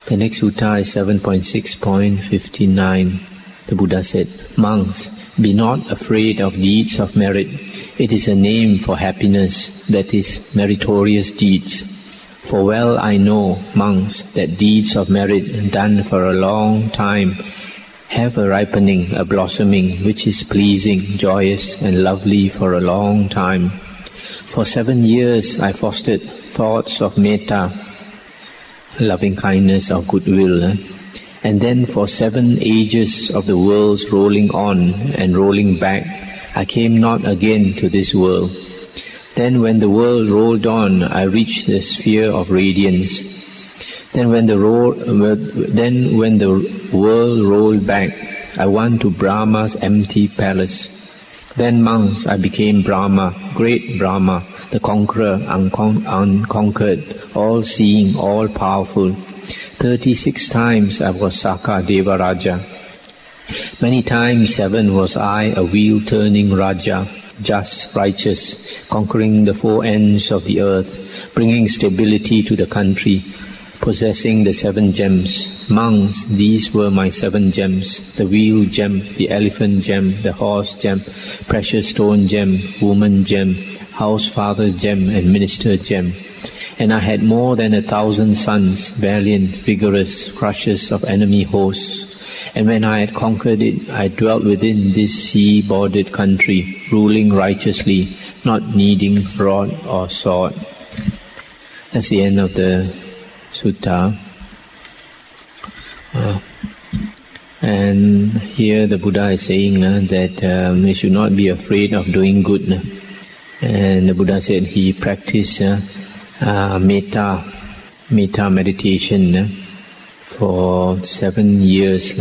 The next sutta is 7.6.59. The Buddha said, "Monks, be not afraid of deeds of merit. It is a name for happiness, that is, meritorious deeds. For well I know, monks, that deeds of merit done for a long time have a ripening, a blossoming, which is pleasing, joyous, and lovely for a long time. For 7 years I fostered thoughts of metta, loving kindness or goodwill, and then for 7 ages of the world's rolling on and rolling back, I came not again to this world. Then when the world rolled on, I reached the sphere of radiance. Then when the world rolled back, I went to Brahma's empty palace. Then, monks, I became Brahma, great Brahma, the conqueror, unconquered, all-seeing, all-powerful. 36 times I was Saka Deva Raja. Many times 7 was I, a wheel-turning Raja, just, righteous, conquering the 4 ends of the earth, bringing stability to the country, possessing the 7 gems. Monks, these were my 7 gems: the wheel gem, the elephant gem, the horse gem, precious stone gem, woman gem, house father gem, and minister gem. And I had more than 1,000 sons, valiant, vigorous, crushers of enemy hosts. And when I had conquered it, I dwelt within this sea-bordered country, ruling righteously, not needing rod or sword." That's the end of the sutta. And here the Buddha is saying that we should not be afraid of doing good. And the Buddha said he practiced metta meditation for 7 years.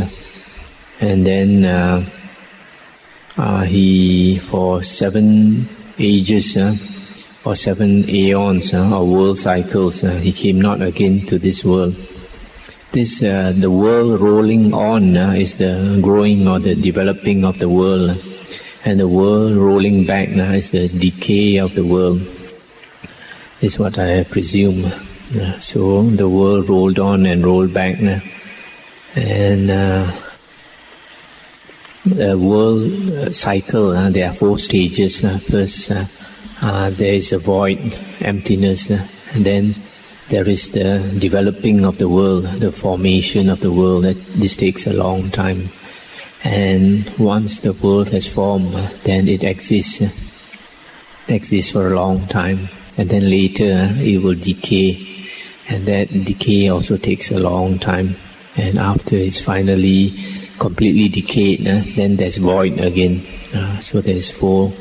And then he, for 7 ages or 7 aeons or world cycles, he came not again to this world. This the world rolling on is the growing or the developing of the world, and the world rolling back is the decay of the world. This is what I presume. So the world rolled on and rolled back, and the world cycle. There are 4 stages. First, there is a void, emptiness, and then there is the developing of the world, the formation of the world. This takes a long time. And once the world has formed, then it exists for a long time. And then later it will decay. And that decay also takes a long time. And after it's finally completely decayed, then there's void again. So there's 4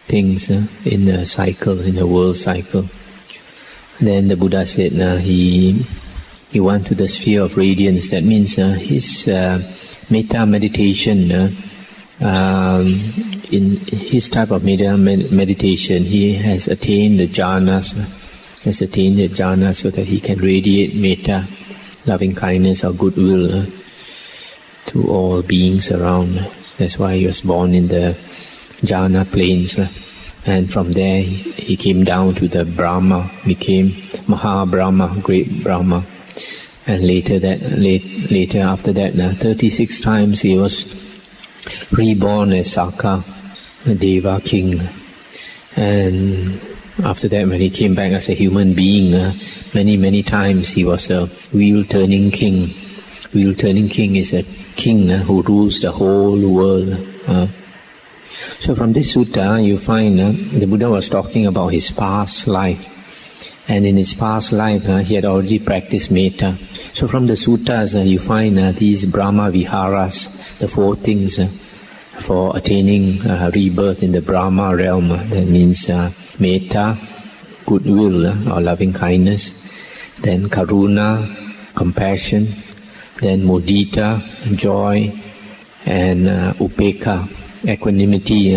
things in the cycle, in the world cycle. Then the Buddha said he went to the sphere of radiance. That means his metta meditation, in his type of meditation, he has attained the jhanas, so that he can radiate metta, loving kindness or goodwill to all beings around. That's why he was born in the jhana plains. And from there he came down to the Brahma, became Maha-Brahma, great Brahma. And later after that, 36 times he was reborn as Saka, a Deva king. And after that, when he came back as a human being, many times he was a wheel-turning king. Wheel-turning king is a king who rules the whole world. So from this sutta, you find the Buddha was talking about his past life. And in his past life, he had already practiced metta. So from the suttas, you find these Brahma Viharas, the 4 things for attaining rebirth in the Brahma realm. That means metta, goodwill or loving kindness, then karuna, compassion, then mudita, joy, and upekkha, equanimity.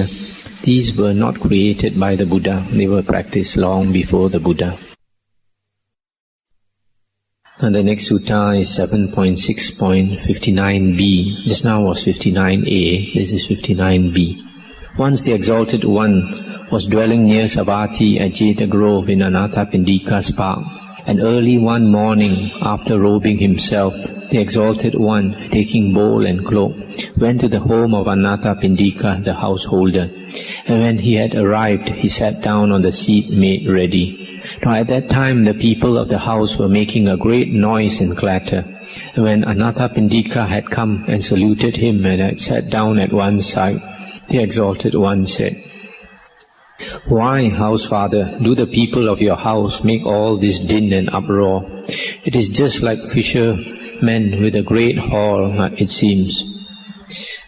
These were not created by the Buddha. They were practiced long before the Buddha. And the next sutta is 7.6.59b. Just now was 59a. This is 59b. Once the Exalted One was dwelling near Savatthi at Jeta Grove in Anathapindika's park. And early one morning, after robing himself, the Exalted One, taking bowl and cloak, went to the home of Anathapindika, the householder. And when he had arrived, he sat down on the seat made ready. Now at that time the people of the house were making a great noise and clatter. And when Anathapindika had come and saluted him and had sat down at one side, the Exalted One said, "Why, housefather, do the people of your house make all this din and uproar? It is just like fishermen with a great haul, it seems."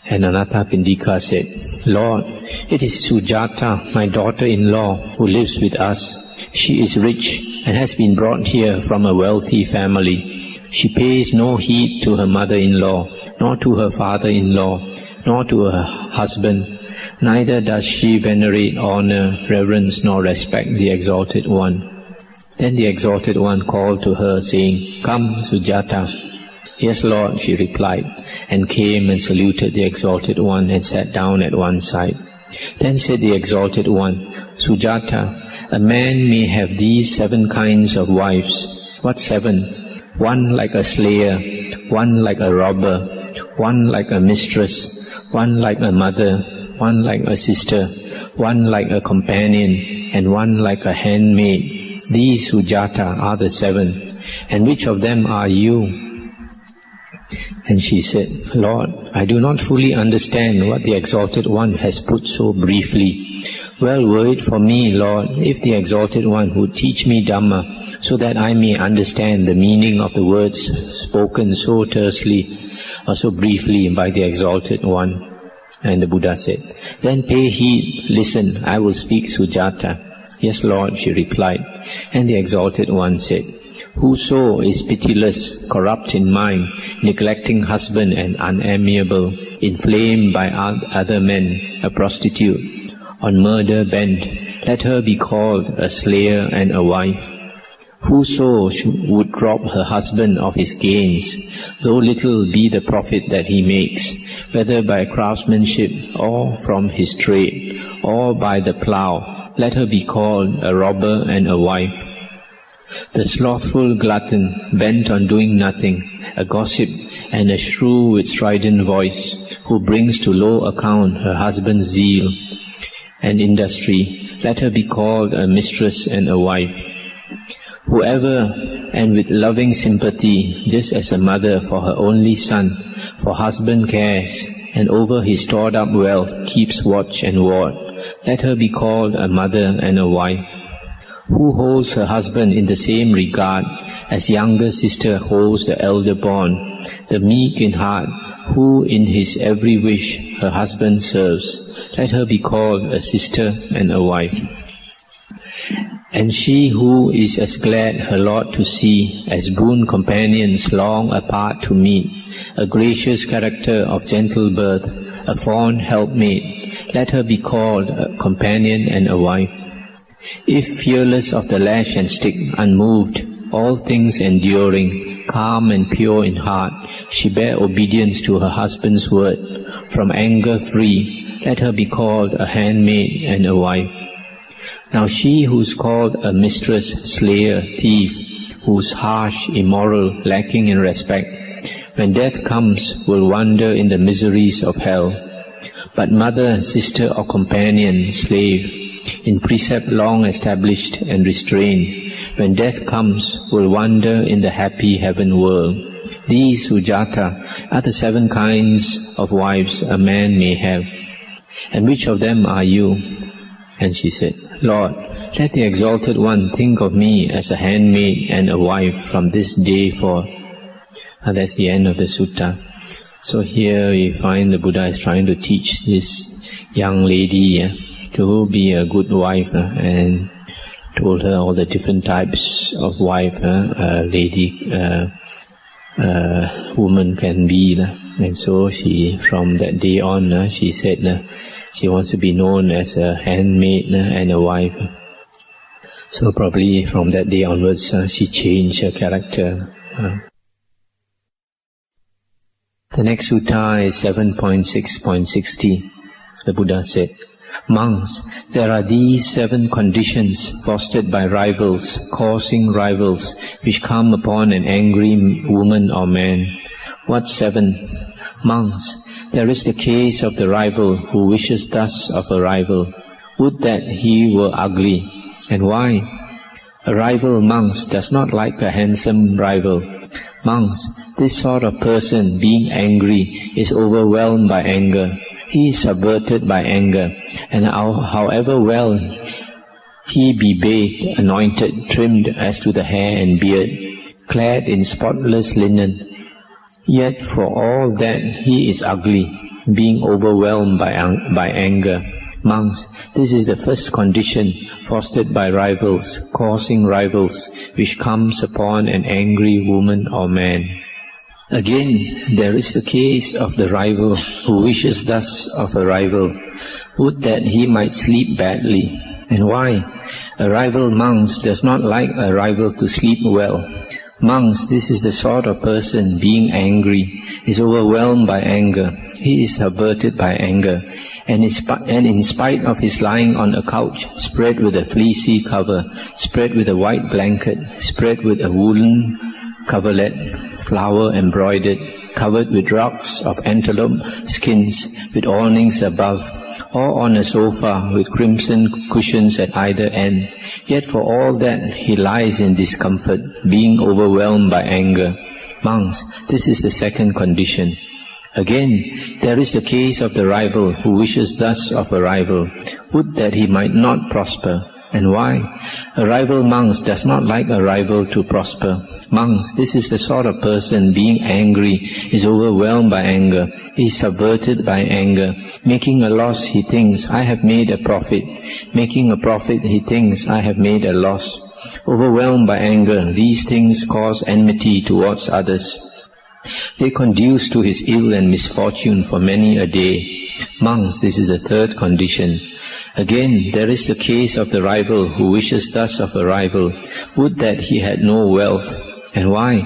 And Anathapindika said, "Lord, it is Sujata, my daughter-in-law, who lives with us. She is rich and has been brought here from a wealthy family. She pays no heed to her mother-in-law, nor to her father-in-law, nor to her husband. Neither does she venerate, honor, reverence, nor respect the Exalted One." Then the Exalted One called to her, saying, "Come, Sujata." "Yes, Lord," she replied, and came and saluted the Exalted One and sat down at one side. Then said the Exalted One, "Sujata, a man may have these 7 kinds of wives." "What 7? "One like a slayer, one like a robber, one like a mistress, one like a mother, one like a sister, one like a companion, and one like a handmaid. These, Sujata, are the 7. And which of them are you?" And she said, "Lord, I do not fully understand what the Exalted One has put so briefly. Well, were it for me, Lord, if the Exalted One would teach me Dhamma, so that I may understand the meaning of the words spoken so tersely or so briefly by the Exalted One." And the Buddha said, "Then pay heed, listen, I will speak, Sujata." "Yes, Lord," she replied. And the Exalted One said, "Whoso is pitiless, corrupt in mind, neglecting husband and unamiable, inflamed by other men, a prostitute, on murder bent, let her be called a slayer and a wife. Whoso would rob her husband of his gains, though little be the profit that he makes, whether by craftsmanship or from his trade, or by the plough, let her be called a robber and a wife. The slothful glutton, bent on doing nothing, a gossip and a shrew with strident voice, who brings to low account her husband's zeal and industry, let her be called a mistress and a wife. Whoever, and with loving sympathy, just as a mother for her only son, for husband cares, and over his stored up wealth keeps watch and ward, let her be called a mother and a wife. Who holds her husband in the same regard as younger sister holds the elder born, the meek in heart, who in his every wish her husband serves, let her be called a sister and a wife. And she who is as glad her Lord to see, as boon companions long apart to meet, a gracious character of gentle birth, a fond helpmate, let her be called a companion and a wife. If fearless of the lash and stick, unmoved, all things enduring, calm and pure in heart, she bear obedience to her husband's word, from anger free, let her be called a handmaid and a wife. Now she who's called a mistress, slayer, thief, who's harsh, immoral, lacking in respect, when death comes will wander in the miseries of hell. But mother, sister or companion, slave, in precept long established and restrained, when death comes will wander in the happy heaven world. These, Sujata, are the 7 kinds of wives a man may have. And which of them are you?" And she said, "Lord, let the Exalted One think of me as a handmaid and a wife from this day forth." And that's the end of the sutta. So here we find the Buddha is trying to teach this young lady to be a good wife, and told her all the different types of wife a lady, woman can be. And so she, from that day on, she said she wants to be known as a handmaid and a wife. So probably from that day onwards, she changed her character. The next sutta is 7.6.60. The Buddha said, Monks, there are these 7 conditions fostered by rivals, causing rivals, which come upon an angry woman or man. What 7? Monks, there is the case of the rival who wishes thus of a rival. Would that he were ugly. And why? A rival, monks, does not like a handsome rival. Monks, this sort of person, being angry, is overwhelmed by anger. He is subverted by anger, and however well he be bathed, anointed, trimmed as to the hair and beard, clad in spotless linen, yet for all that he is ugly, being overwhelmed by anger. Monks, this is the first condition fostered by rivals, causing rivals, which comes upon an angry woman or man. Again, there is the case of the rival who wishes thus of a rival. Would that he might sleep badly. And why? A rival, monks, does not like a rival to sleep well. Monks, this is the sort of person, being angry, is overwhelmed by anger. He is subverted by anger, and in spite of his lying on a couch, spread with a fleecy cover, spread with a white blanket, spread with a woolen coverlet, flower embroidered, covered with rugs of antelope skins, with awnings above, or on a sofa with crimson cushions at either end. Yet for all that he lies in discomfort, being overwhelmed by anger. Monks, this is the second condition. Again, there is the case of the rival who wishes thus of a rival. Would that he might not prosper. And why? A rival, monks, does not like a rival to prosper. Monks, this is the sort of person, being angry, is overwhelmed by anger. He is subverted by anger. Making a loss, he thinks, I have made a profit. Making a profit, he thinks, I have made a loss. Overwhelmed by anger, these things cause enmity towards others. They conduce to his ill and misfortune for many a day. Monks, this is the third condition. Again, there is the case of the rival who wishes thus of a rival. Would that he had no wealth. And why?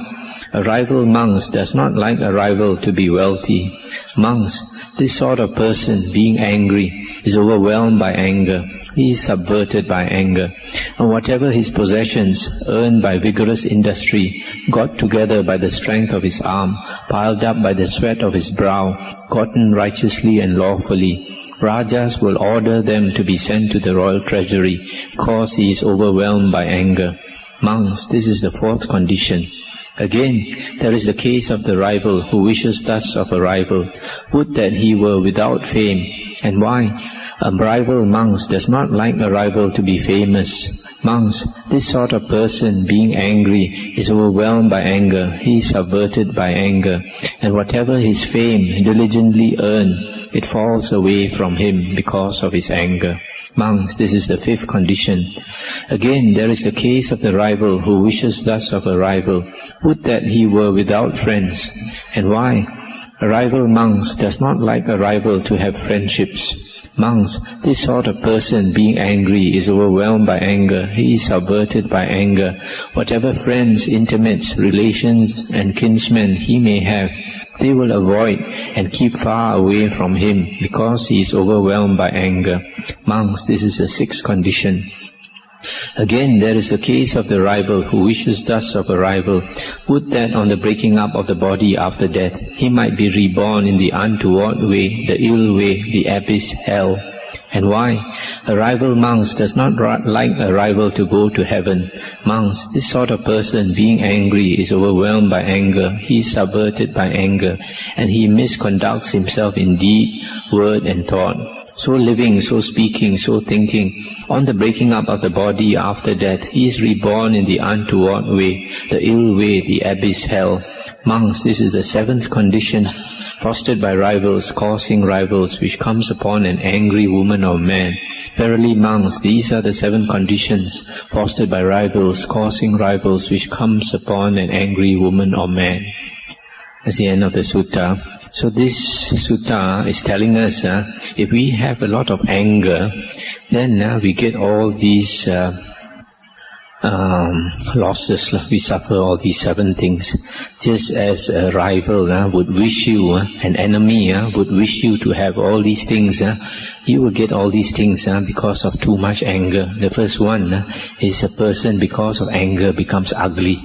A rival, monks, does not like a rival to be wealthy. Monks, this sort of person, being angry, is overwhelmed by anger. He is subverted by anger. And whatever his possessions, earned by vigorous industry, got together by the strength of his arm, piled up by the sweat of his brow, gotten righteously and lawfully, Rajas will order them to be sent to the royal treasury, because he is overwhelmed by anger. Monks, this is the fourth condition. Again, there is the case of the rival who wishes thus of a rival. Would that he were without fame. And why? A rival, monks, does not like a rival to be famous. Monks, this sort of person, being angry, is overwhelmed by anger. He is subverted by anger. And whatever his fame diligently earned, it falls away from him because of his anger. Monks, this is the fifth condition. Again, there is the case of the rival who wishes thus of a rival. Would that he were without friends. And why? A rival, monks, does not like a rival to have friendships. Monks, this sort of person, being angry, is overwhelmed by anger. He is subverted by anger. Whatever friends, intimates, relations, and kinsmen he may have, they will avoid and keep far away from him, because he is overwhelmed by anger. Monks, this is the sixth condition. Again, there is the case of the rival who wishes thus of a rival. Would that on the breaking up of the body after death, he might be reborn in the untoward way, the ill way, the abyss, hell. And why? A rival, monks, does not like a rival to go to heaven. Monks, this sort of person, being angry, is overwhelmed by anger. He is subverted by anger, and he misconducts himself in deed, word, and thought. So living, so speaking, so thinking, on the breaking up of the body after death, he is reborn in the untoward way, the ill way, the abyss, hell. Monks, this is the seventh condition, fostered by rivals, causing rivals, which comes upon an angry woman or man. Verily, monks, these are the 7 conditions, fostered by rivals, causing rivals, which comes upon an angry woman or man. That's the end of the sutta. So this sutta is telling us, if we have a lot of anger, then we get all these losses. We suffer all these 7 things. Just as a rival would wish you, an enemy would wish you to have all these things, you will get all these things because of too much anger. The first one is a person, because of anger, becomes ugly.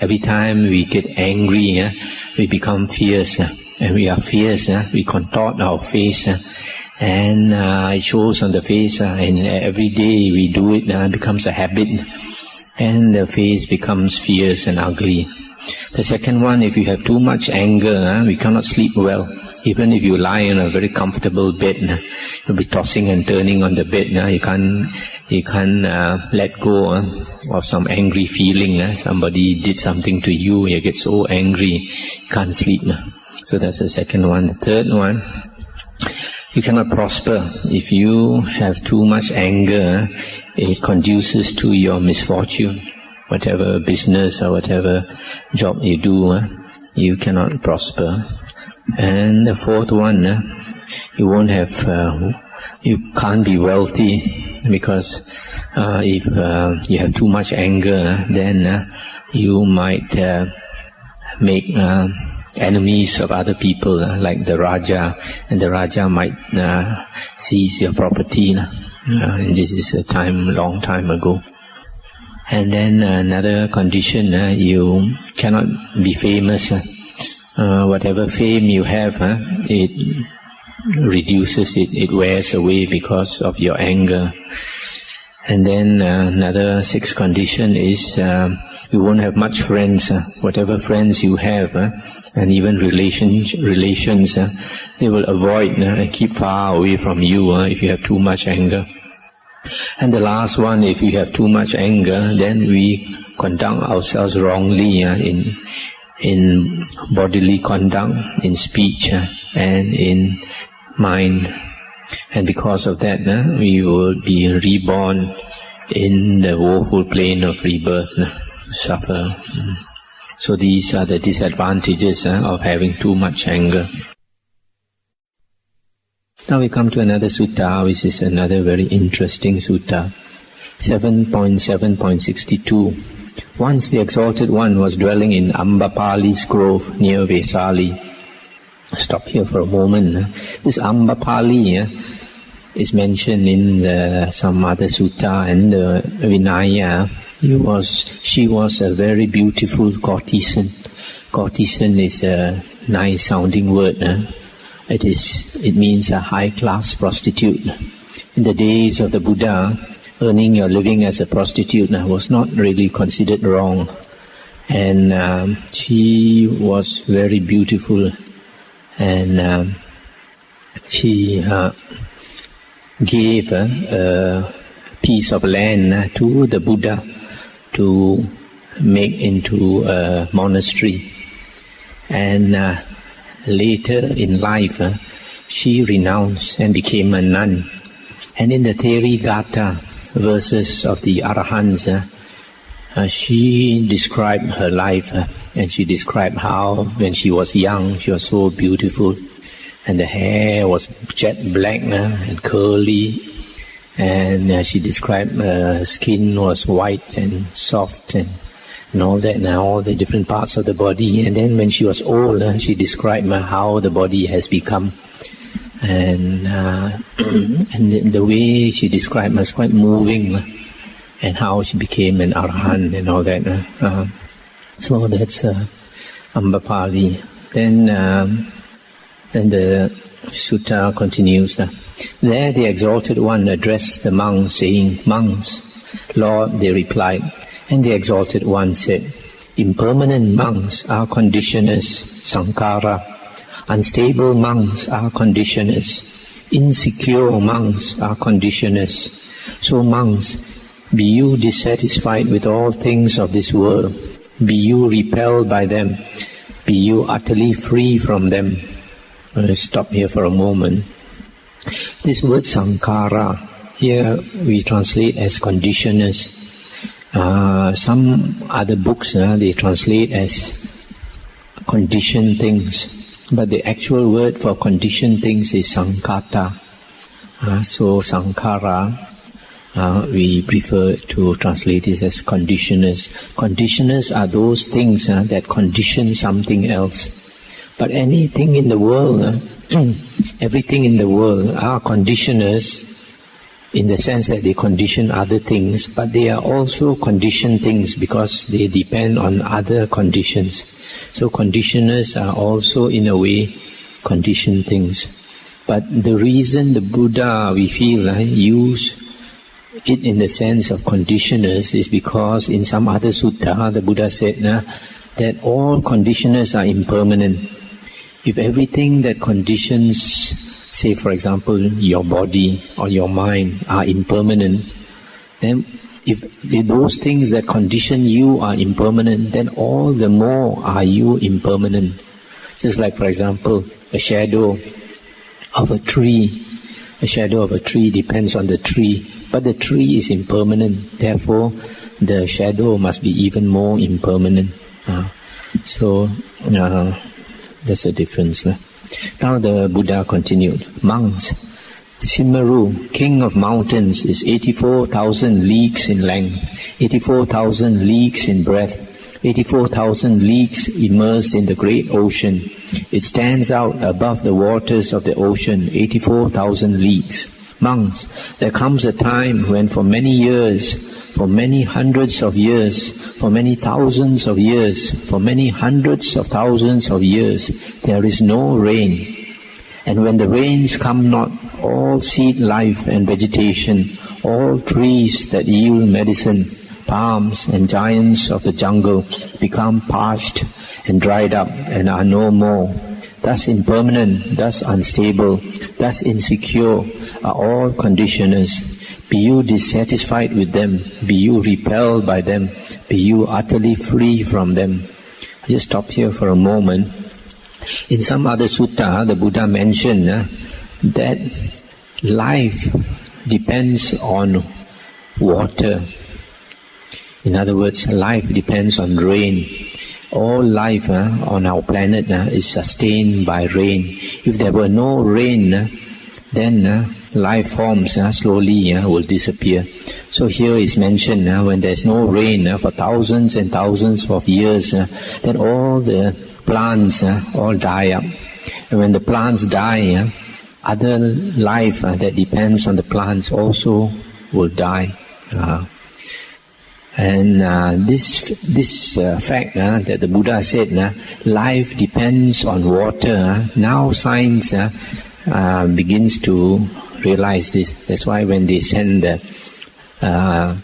Every time we get angry, we become fierce. And we are fierce, we contort our face. And it shows on the face, and every day we do it, it becomes a habit. And the face becomes fierce and ugly. The second one, if you have too much anger, we cannot sleep well. Even if you lie in a very comfortable bed, you'll be tossing and turning on the bed. You can't let go of some angry feeling. Somebody did something to you, you get so angry, you can't sleep. So that's the second one. The third one, you cannot prosper. If you have too much anger, it conduces to your misfortune. Whatever business or whatever job you do, you cannot prosper. And the fourth one, you won't have, you can't be wealthy, because if you have too much anger, then you might make enemies of other people, like the Raja, and the Raja might seize your property. And this is a long time ago. And then another condition, you cannot be famous. Whatever fame you have, it reduces, it wears away because of your anger. And then another 6th condition is you won't have much friends. Whatever friends you have, and even relations, they will avoid and keep far away from you if you have too much anger. And the last one, if you have too much anger, then we conduct ourselves wrongly in bodily conduct, in speech, and in mind. And because of that, we will be reborn in the woeful plane of rebirth, suffer. So these are the disadvantages of having too much anger. Now we come to another sutta, which is another very interesting sutta, 7.7.62. Once the Exalted One was dwelling in Ambapali's grove near Vesali. Stop here for a moment. This Ambapali is mentioned in some other sutta and the Vinaya. She was a very beautiful courtesan. Courtesan is a nice sounding word. It means a high-class prostitute. In the days of the Buddha, earning your living as a prostitute was not really considered wrong. And she was very beautiful. And she gave a piece of land to the Buddha to make into a monastery. And later in life, she renounced and became a nun. And in the Therigatha verses of the Arahants, she described her life, and she described how when she was young, she was so beautiful, and the hair was jet black and curly, and she described her skin was white and soft and all that, and all the different parts of the body. And then when she was old, she described how the body has become. And the way she described was quite moving, and how she became an arahant and all that. So that's Ambapali. Then the sutta continues. There the Exalted One addressed the monks, saying, "Monks, Lord," they replied. And the Exalted One said, "Impermanent monks are conditioners, sankhara. Unstable monks are conditioners. Insecure monks are conditioners. So monks, be you dissatisfied with all things of this world. Be you repelled by them. Be you utterly free from them." Let's stop here for a moment. This word sankhara, here we translate as conditioners. Some other books, they translate as conditioned things. But the actual word for conditioned things is sankhata. So sankhara We prefer to translate it as conditioners. Conditioners are those things that condition something else. But anything in the world, everything in the world are conditioners in the sense that they condition other things, but they are also conditioned things because they depend on other conditions. So conditioners are also in a way conditioned things. But the reason the Buddha, we feel, use it in the sense of conditioners is because in some other sutta, the Buddha said that all conditioners are impermanent. If everything that conditions, say for example, your body or your mind are impermanent, then if those things that condition you are impermanent, then all the more are you impermanent. Just like for example, a shadow of a tree. A shadow of a tree depends on the tree, but the tree is impermanent. Therefore, the shadow must be even more impermanent. So that's a difference. Now the Buddha continued. Monks, Simmeru, king of mountains, is 84,000 leagues in length, 84,000 leagues in breadth, 84,000 leagues immersed in the great ocean. It stands out above the waters of the ocean, 84,000 leagues. Monks, there comes a time when for many years, for many hundreds of years, for many thousands of years, for many hundreds of thousands of years, there is no rain. And when the rains come not, all seed life and vegetation, all trees that yield medicine, palms and giants of the jungle become parched and dried up and are no more. Thus impermanent, thus unstable, thus insecure are all conditioners. Be you dissatisfied with them, be you repelled by them, be you utterly free from them. I just stop here for a moment. In some other sutta, the Buddha mentioned that life depends on water. In other words, life depends on rain. All life on our planet is sustained by rain. If there were no rain, then life forms slowly will disappear. So here is mentioned when there's no rain for thousands and thousands of years, then all the plants all die up. And when the plants die, other life that depends on the plants also will die. And this fact that the Buddha said, life depends on water. Now science begins to realize this. That's why when they send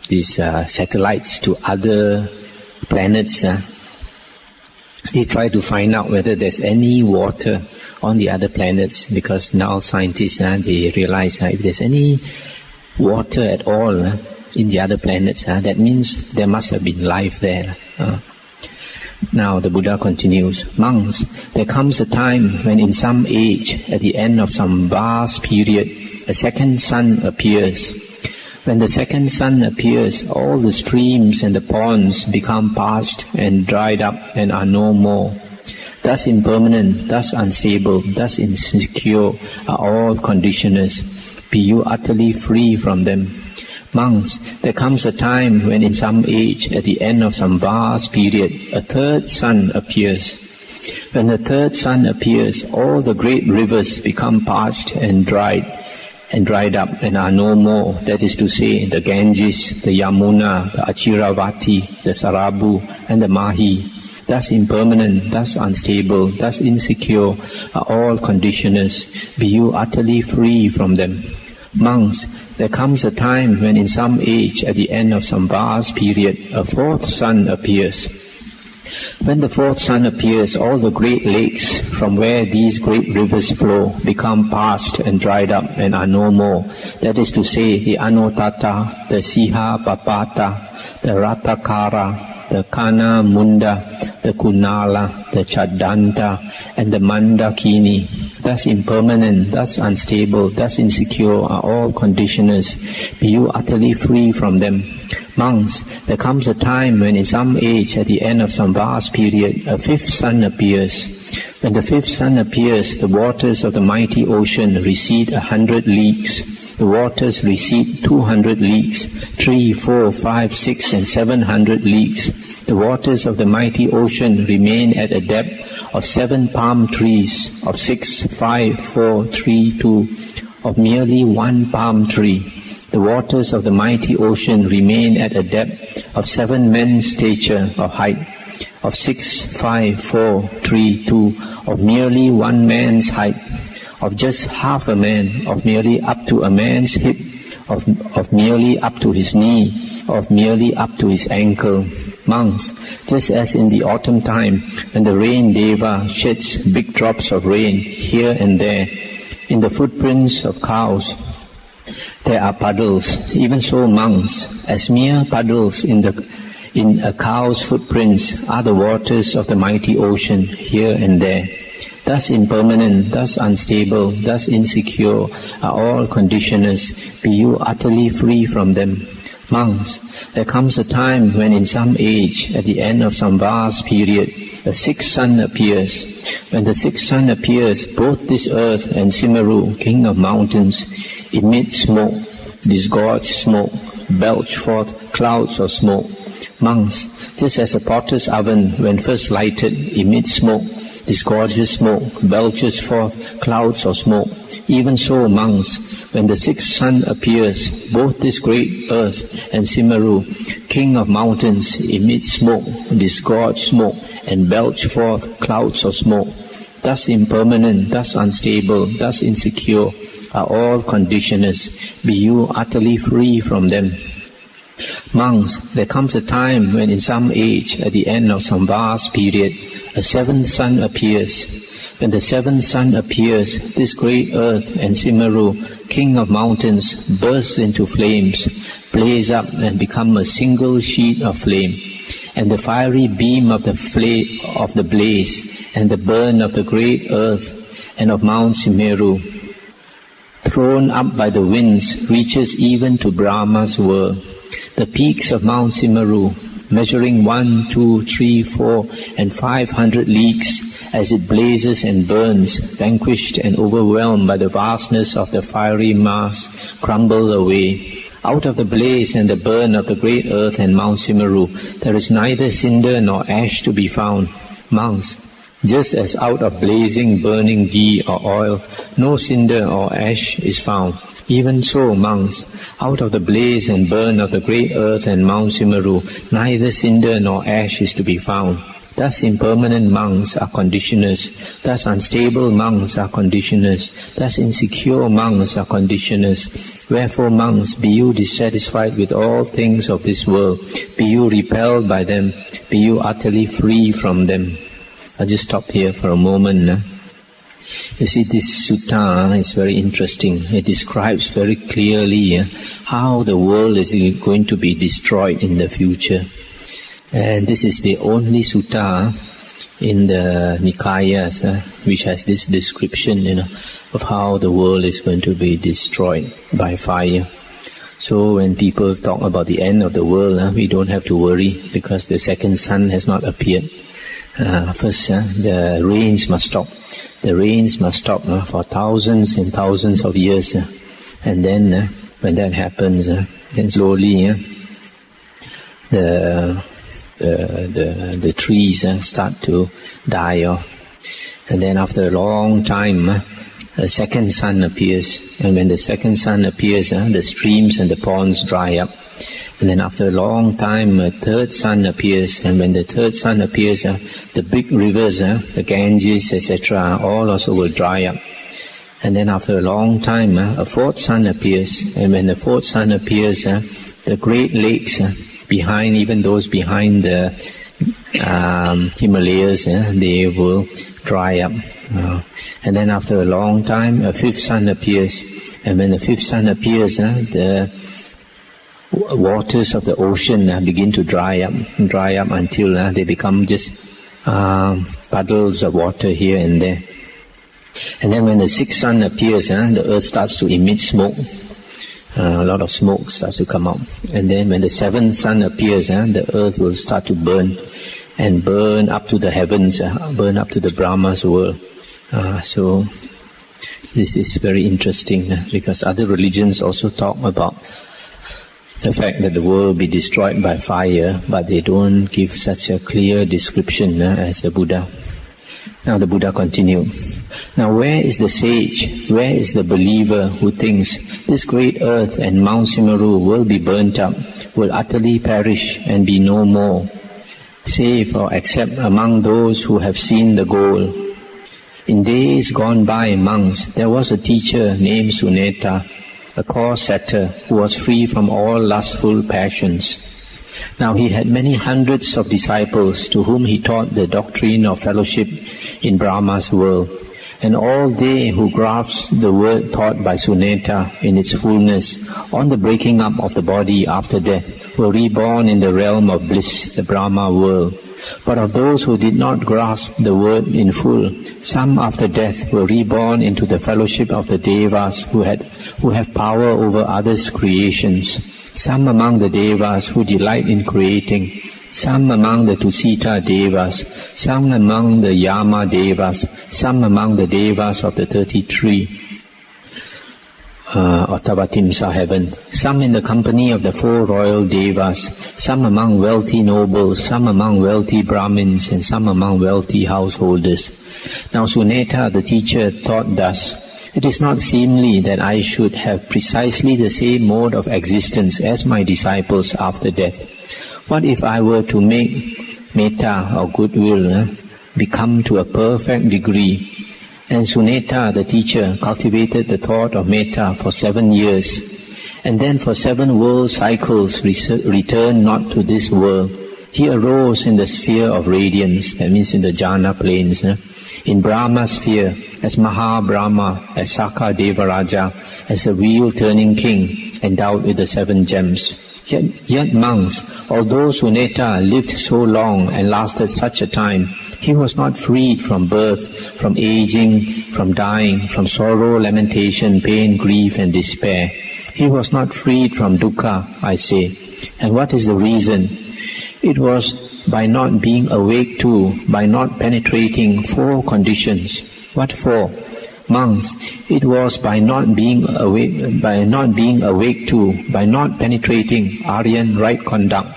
these satellites to other planets, they try to find out whether there's any water on the other planets, because now scientists they realize if there's any water at all in the other planets, that means there must have been life there. Now the Buddha continues. Monks, there comes a time when in some age, at the end of some vast period, a second sun appears. When the second sun appears, all the streams and the ponds become parched and dried up and are no more. Thus impermanent, thus unstable, thus insecure are all conditioners. Be you utterly free from them. Monks, there comes a time when in some age, at the end of some vast period, a third sun appears. When the third sun appears, all the great rivers become parched and dried up and are no more. That is to say, the Ganges, the Yamuna, the Achiravati, the Sarabu, and the Mahi. Thus impermanent, thus unstable, thus insecure are all conditioners. Be you utterly free from them. Monks, there comes a time when in some age, at the end of some vast period, a fourth sun appears. When the fourth sun appears, all the great lakes from where these great rivers flow become parched and dried up and are no more. That is to say, the Anguttara, the Siha Papata, the Ratakara, the Kana Munda, the Kunala, the Chadanta, and the Mandakini. Thus impermanent, thus unstable, thus insecure are all conditioners. Be you utterly free from them. Monks, there comes a time when in some age, at the end of some vast period, a fifth sun appears. When the fifth sun appears, the waters of the mighty ocean recede 100 leagues. the waters recede 200 leagues, 3, 4, 5, 6, and 700 leagues. The waters of the mighty ocean remain at a depth of 7 palm trees, of 6, 5, 4, 3, 2, of merely 1 palm tree. The waters of the mighty ocean remain at a depth of 7 men's stature of height, of 6, 5, 4, 3, 2, of merely 1 man's height, of just half a man, of merely up to a man's hip, of merely up to his knee, of merely up to his ankle. Monks, just as in the autumn time when the rain deva sheds big drops of rain here and there, in the footprints of cows there are puddles. Even so, monks, as mere puddles in a cow's footprints are the waters of the mighty ocean here and there. Thus impermanent, thus unstable, thus insecure are all conditioners. Be you utterly free from them. Monks, there comes a time when in some age, at the end of some vast period, a 6th sun appears. When the 6th sun appears, both this earth and Simaru, king of mountains, emit smoke, disgorge smoke, belch forth clouds of smoke. Monks, just as a potter's oven, when first lighted, emits smoke, disgorges smoke, belches forth clouds of smoke, even so, monks, when the 6th sun appears, both this great earth and Simaru, king of mountains, emit smoke, disgorge smoke, and belch forth clouds of smoke. Thus impermanent, thus unstable, thus insecure are all conditioners. Be you utterly free from them. Monks, there comes a time when in some age, at the end of some vast period, a 7th sun appears. When the 7th sun appears, this great earth and Simaru, king of mountains, bursts into flames, blaze up and become a single sheet of flame. And the fiery beam of the blaze and the burn of the great earth and of Mount Sumeru, thrown up by the winds, reaches even to Brahma's world. The peaks of Mount Simaru, measuring 1, 2, 3, 4, and 500 leagues, as it blazes and burns, vanquished and overwhelmed by the vastness of the fiery mass, crumble away. Out of the blaze and the burn of the great earth and Mount Simaru, there is neither cinder nor ash to be found. Monks, just as out of blazing, burning ghee or oil, no cinder or ash is found, even so, monks, out of the blaze and burn of the great earth and Mount Simaru, neither cinder nor ash is to be found. Thus impermanent monks are conditioners, thus unstable monks are conditioners, thus insecure monks are conditioners. Wherefore, monks, be you dissatisfied with all things of this world, be you repelled by them, be you utterly free from them. I'll just stop here for a moment. You see, this sutta is very interesting. It describes very clearly how the world is going to be destroyed in the future. And this is the only sutta in the Nikayas which has this description, of how the world is going to be destroyed by fire. So when people talk about the end of the world, we don't have to worry because the 2nd sun has not appeared. First, the rains must stop. The rains must stop for thousands and thousands of years. And then, when that happens, then slowly the trees start to die off. And then after a long time, a 2nd sun appears. And when the 2nd sun appears, the streams and the ponds dry up. And then after a long time, a 3rd sun appears. And when the 3rd sun appears, the big rivers, the Ganges, etc., all also will dry up. And then after a long time, a 4th sun appears. And when the 4th sun appears, the great lakes behind, even those behind the Himalayas, they will dry up. And then after a long time, a 5th sun appears. And when the 5th sun appears, the waters of the ocean begin to dry up until they become just puddles of water here and there. And then when the 6th sun appears, the earth starts to emit smoke. A lot of smoke starts to come out. And then when the 7th sun appears, the earth will start to burn, and burn up to the heavens, burn up to the Brahma's world. So This is very interesting because other religions also talk about the fact that the world will be destroyed by fire, but they don't give such a clear description as the Buddha. Now the Buddha continued. Now where is the sage, where is the believer who thinks this great earth and Mount Simeru will be burnt up, will utterly perish and be no more, save or except among those who have seen the goal? In days gone by, monks, there was a teacher named Suneta, a coarse setter who was free from all lustful passions. Now he had many hundreds of disciples to whom he taught the doctrine of fellowship in Brahma's world, and all they who grasped the word taught by Suneta in its fullness on the breaking up of the body after death were reborn in the realm of bliss, the Brahma world. But of those who did not grasp the word in full, some after death were reborn into the fellowship of the Devas who have power over others' creations. Some among the Devas who delight in creating, some among the Tusita Devas, some among the Yama Devas, some among the Devas of the 33 or Tavatimsa heaven, some in the company of the 4 royal Devas, some among wealthy nobles, some among wealthy Brahmins, and some among wealthy householders. Now Suneta, the teacher, taught thus: it is not seemly that I should have precisely the same mode of existence as my disciples after death. What if I were to make metta or goodwill become to a perfect degree? And Suneta, the teacher, cultivated the thought of metta for 7 years, and then for 7 world cycles returned not to this world. He arose in the sphere of radiance, that means in the jhana planes, in Brahma's sphere, as Maha Brahma, as Sakka Devaraja, as a wheel-turning king, endowed with the 7 gems. Yet monks, although Suneta lived so long and lasted such a time, he was not freed from birth, from aging, from dying, from sorrow, lamentation, pain, grief and despair. He was not freed from dukkha, I say. And what is the reason? It was by not being awake to, by not penetrating 4 conditions. What 4? Monks, it was by not being awake to, by not penetrating Aryan right conduct.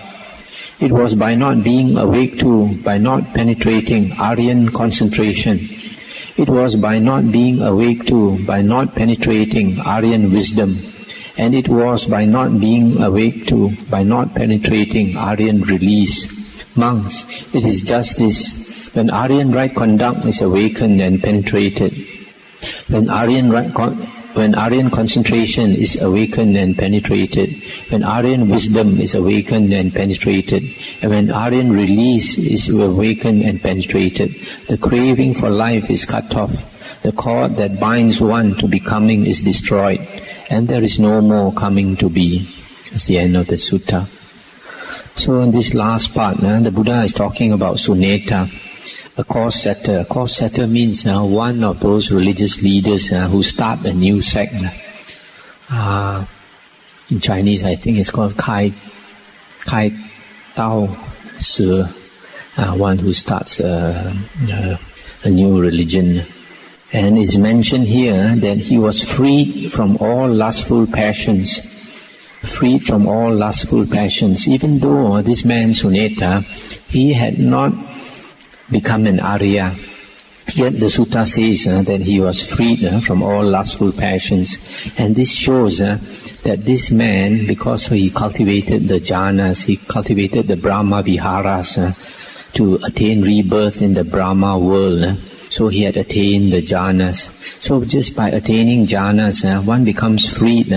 It was by not being awake to, by not penetrating Aryan concentration. It was by not being awake to, by not penetrating Aryan wisdom. And it was by not being awake to, by not penetrating Aryan release. Monks, it is just this. When Aryan right conduct is awakened and penetrated, when Aryan concentration is awakened and penetrated, when Aryan wisdom is awakened and penetrated, and when Aryan release is awakened and penetrated, the craving for life is cut off, the cord that binds one to becoming is destroyed, and there is no more coming to be. That's the end of the sutta. So in this last part, the Buddha is talking about Suneta, a course setter. A course setter means one of those religious leaders who start a new sect. In Chinese, I think it's called Kai Tao Se, one who starts a new religion. And it's mentioned here that he was freed from all lustful passions. Freed from all lustful passions. Even though this man Suneta, he had not become an Arya, yet the sutta says that he was freed from all lustful passions. And this shows that this man, because he cultivated the jhanas, he cultivated the Brahma viharas to attain rebirth in the Brahma world. So he had attained the jhanas. So just by attaining jhanas, one becomes freed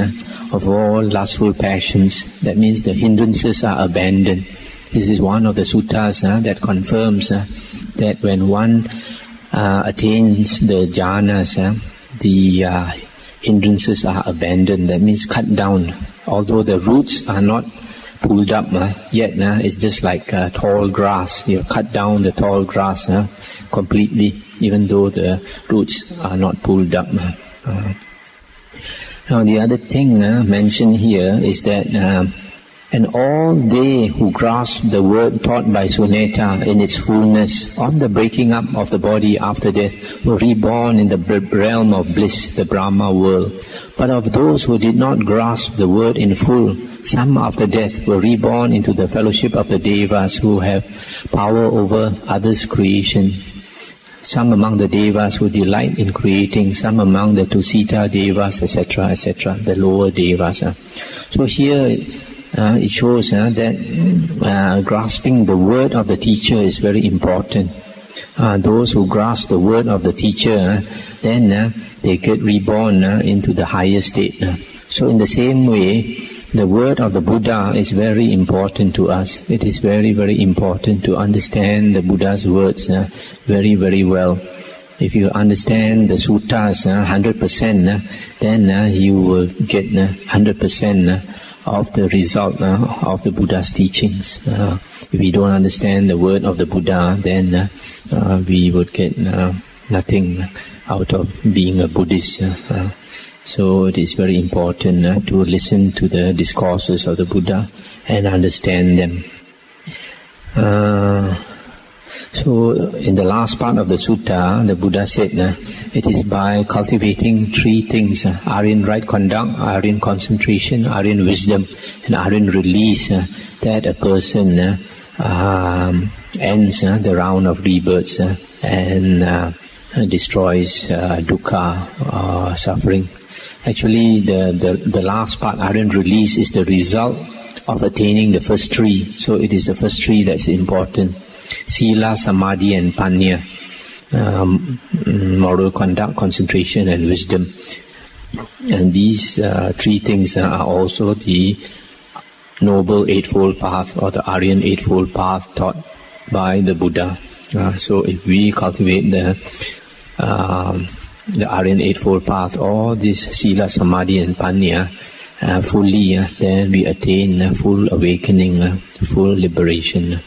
of all lustful passions. That means the hindrances are abandoned. This is one of the suttas that confirms that when one attains the jhanas, the hindrances are abandoned. That means cut down. Although the roots are not pulled up, yet it's just like tall grass. You cut down the tall grass completely, even though the roots are not pulled up. Now the other thing mentioned here is that And all they who grasp the word taught by Suneta in its fullness on the breaking up of the body after death were reborn in the realm of bliss, the Brahma world. But of those who did not grasp the word in full, some after death were reborn into the fellowship of the Devas who have power over others' creation. Some among the Devas who delight in creating, some among the Tusita Devas, etc., etc., the lower Devas. So here it shows that grasping the word of the teacher is very important. Those who grasp the word of the teacher, then they get reborn into the higher state. So in the same way, the word of the Buddha is very important to us. It is very, very important to understand the Buddha's words very, very well. If you understand the suttas 100%, then you will get 100% of the result of the Buddha's teachings. If we don't understand the word of the Buddha, then we would get nothing out of being a Buddhist. So it is very important to listen to the discourses of the Buddha and understand them. So in the last part of the sutta, the Buddha said, it is by cultivating three things, Aryan right conduct, Aryan concentration, Aryan wisdom, and Aryan release, that a person ends the round of rebirths and destroys dukkha, suffering. Actually, the last part, Aryan release, is the result of attaining the first three. So it is the first three that's important. Sila, Samadhi and Panya. Moral conduct, concentration and wisdom. And these three things are also the Noble Eightfold Path or the Aryan Eightfold Path taught by the Buddha. So if we cultivate the Aryan Eightfold Path, all this Sila, Samadhi and Panya fully, then we attain full awakening, full liberation.